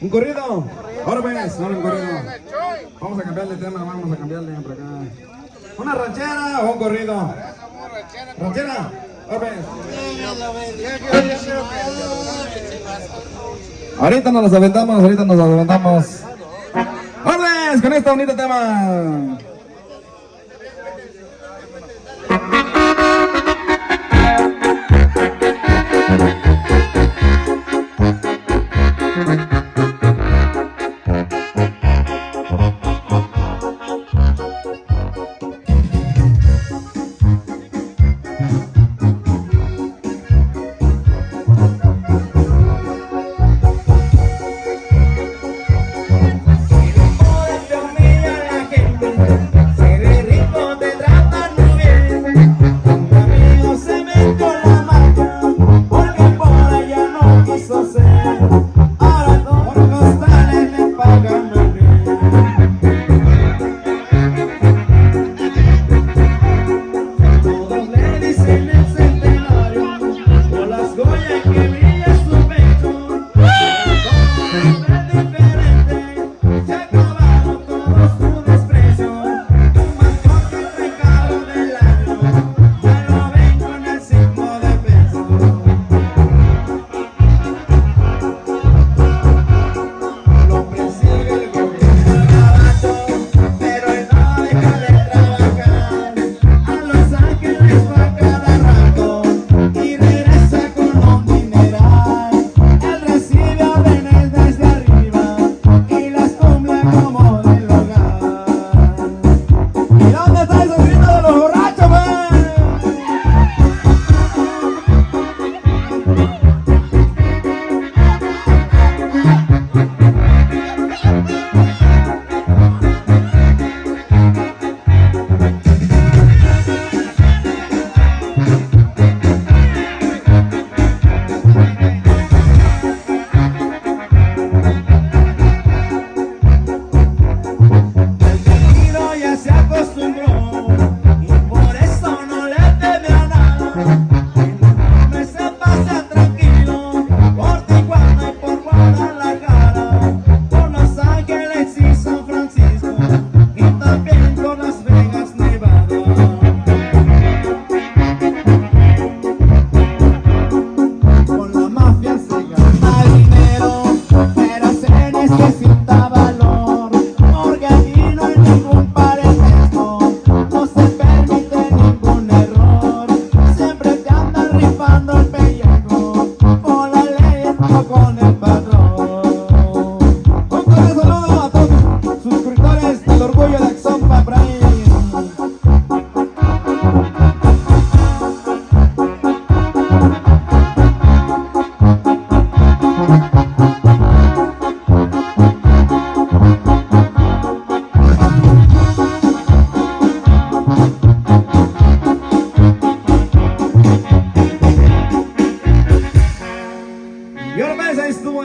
Un corrido. Ahora pues, ahora un corrido. Vamos a cambiar de tema, vamos a cambiarle por acá. ¿Una ranchera o un corrido? ¿Ranchera? Ahora pues. Ahorita nos las aventamos, ahorita nos las aventamos. Ahora pues, con este bonito tema.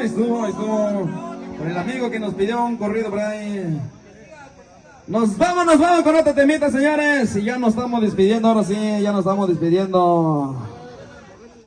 Estuvo con el amigo que nos pidió un corrido por ahí. Nos vamos con otra temita, señores. Y ya nos estamos despidiendo, ahora sí, ya nos estamos despidiendo.